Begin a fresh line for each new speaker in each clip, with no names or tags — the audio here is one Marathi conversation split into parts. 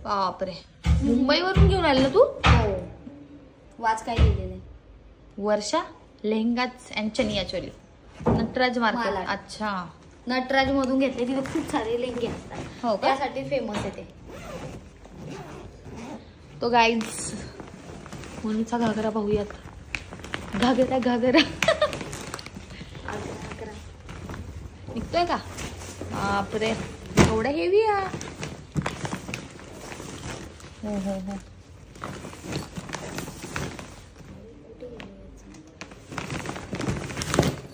बापरे, मुंबईवरून घेऊन आले ना तू?
हो. वाच काय लिहिलेलं आहे?
वर्षा लेहंगाच अँड चनिया चोली, नटराज मार्केट. अच्छा,
नटराज मधून घेतले. तिथे खूप सारे लेंगे असतात.
हो का?
त्यासाठी फेमस आहे ते.
तो गाईज मुलीचा घागरा पाहूयात. घागरा घागरा निघतोय का? बापरे, एवढा हेवी आहे. हो हो हो.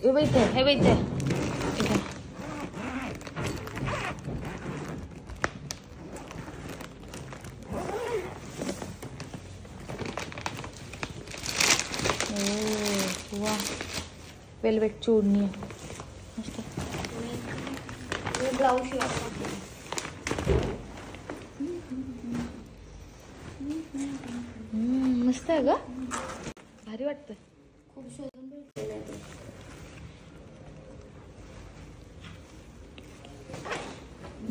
हे बैठे, हे बैठे. वा, वेलवेट चोडणी आहे मस्त.
ब्लाऊज
मस्त आहे ग, भारी वाटतं.
खूप शोधून भेटलेलं आहे.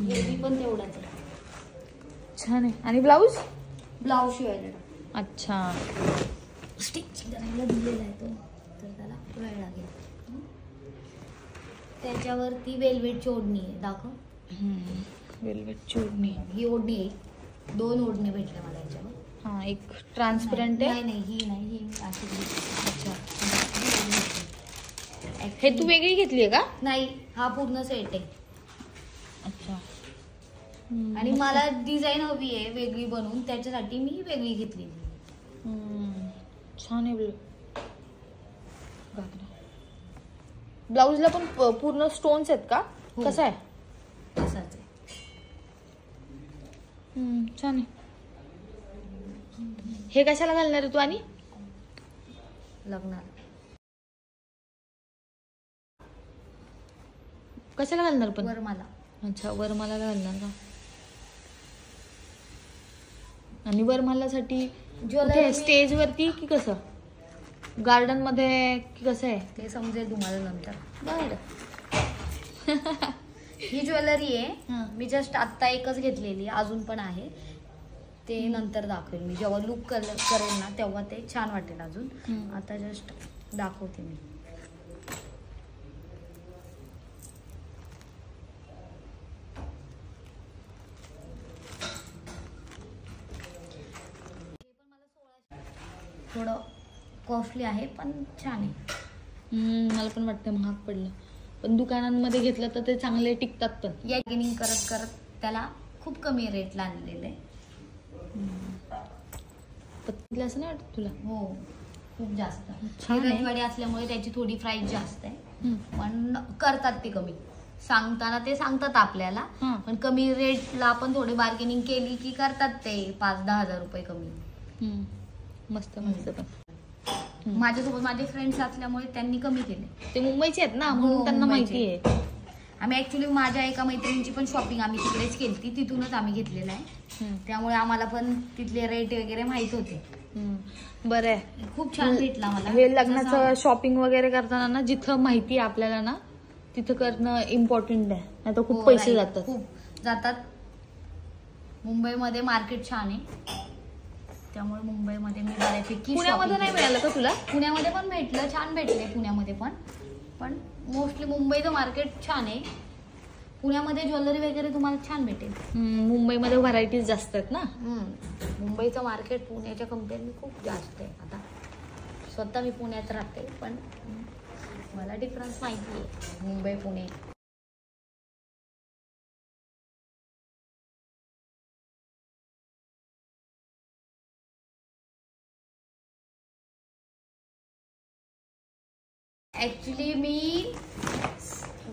हेवी पण तेवढाच आहे.
छान आहे. आणि ब्लाऊज
शिवायला.
अच्छा,
स्टिचिंग करायला दिलेला आहे तो, तर त्याला वेळ लागेल. त्याच्यावरती वेलवेट ओढणी आहे. दाखव.
वेलवेट चोडणी.
ही ओढणी आहे. 2 ओढणी भेटल्या मला याच्यावर.
हा, एक ट्रान्सपरंट आहे.
नाही, ही नाही, ही अशी.
अच्छा, हे तू वेगळी घेतली आहे का?
नाही, हा पूर्ण सेट आहे.
अच्छा.
आणि मला डिझाईन हवी आहे वेगळी बनवून, त्याच्यासाठी मी वेगळी घेतली.
छान आहे. ब्लाऊजला पण पूर्ण स्टोन्स आहेत का? कसं आहे?
तसाच आहे.
छान आहे. हे कशाला घालणार आहे तू? आणि
लग्नाला
कशाला घालणार पण?
वरमाला.
अच्छा, वरमाला घालणार का? आणि वरमालासाठी स्टेज वरती की कसं, गार्डन मध्ये की कसं आहे
ते समजेल तुम्हाला नंतर.
बर.
ही ज्वेलरी आहे. मी जस्ट आत्ता एकच घेतलेली, अजून पण आहे. ते नंतर दाखवेल मी, जेव्हा लुक करेल ना तेव्हा ते छान वाटेल अजून. आता जस्ट दाखवते मी. थोडं कॉस्टली आहे पण छान आहे.
मला पण वाटतं महाग पडलं, पण दुकानांमध्ये घेतलं तर ते चांगले टिकतात. पण
यागिनिंग करत करत त्याला खूप कमी रेटला आणलेलं आहे.
पत्तीला असं नाही वाटत तुला?
हो, खूप जास्त.
छान आहे.
रजवाडी असल्यामुळे त्याची थोडी प्राइस जास्त आहे, पण करतात ते कमी. सांगताना ते सांगतात आपल्याला, पण कमी रेटला आपण थोडी बार्गेनिंग केली की करतात ते 5-10 हजार रुपये कमी.
मस्त मस्त. पण
माझ्यासोबत माझे फ्रेंड्स असल्यामुळे त्यांनी कमी केले.
ते मुंबईचे आहेत ना, म्हणून त्यांना माहिती आहे.
आम्ही ऍक्च्युली माझ्या एका मैत्रिणीची पण शॉपिंग आम्ही तिकडेच केली, तिथूनच आम्ही घेतलेलं आहे. त्यामुळे आम्हाला पण तिथले रेट वगैरे माहित होते.
बरं आहे,
खूप छान भेटला मला.
हे लग्नाचं शॉपिंग वगैरे करताना ना, जिथं माहिती आहे आपल्याला ना तिथं करणं इम्पॉर्टंट आहे, नाही तर खूप पैसे जातात.
खूप जातात. मुंबईमध्ये मार्केट छान आहे, त्यामुळे मुंबईमध्ये मी बऱ्यापैकी.
पुण्यामध्ये नाही मिळालं का तुला?
पुण्यामध्ये पण भेटलं, छान भेटले पुण्यामध्ये पण मोस्टली मुंबईचं मार्केट छान आहे. पुण्यामध्ये ज्वेलरी वगैरे तुम्हाला छान भेटेल.
मुंबईमध्ये व्हरायटीज जास्त आहेत ना.
मुंबईचं मार्केट पुण्याच्या कंपेअरने खूप जास्त आहे. आता स्वतः मी पुण्यात राहते, पण मला डिफरन्स माहिती आहे मुंबई पुणे. ऍक्च्युली मी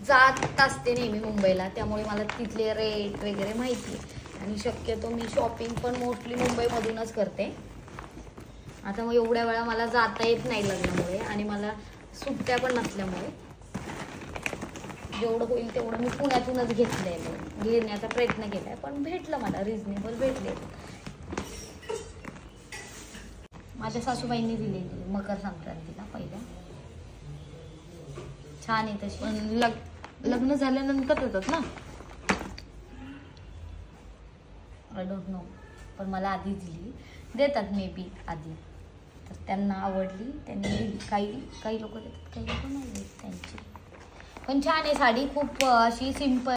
जात असते नेहमी मुंबईला, त्यामुळे मला तिथले रेट वगैरे माहिती आहे. आणि शक्यतो मी शॉपिंग पण मोस्टली मुंबईमधूनच करते. आता मग एवढ्या वेळा मला जाता येत नाही लग्नामुळे, आणि मला सुट्ट्या पण नसल्यामुळे जेवढं होईल तेवढं मी पुण्यातूनच घेण्याचा प्रयत्न केलाय. पण भेटलं मला, रिझनेबल भेटले. माझ्या सासूबाईंनी दिलेली मकर संक्रांतीला पहिल्या. छान आहे तशी.
पण लग्न झाल्यानंतर देतात ना?
I don't know. पण मला आधी दिली, देतात मे बी आधी, तर त्यांना आवडली, त्यांनी दिली. काही लोक देतात, काही लोक नाही देत त्यांची. पण छान आहे साडी, खूप अशी सिंपल,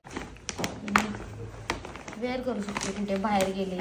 वेअर करू शकते कुठे बाहेर गेले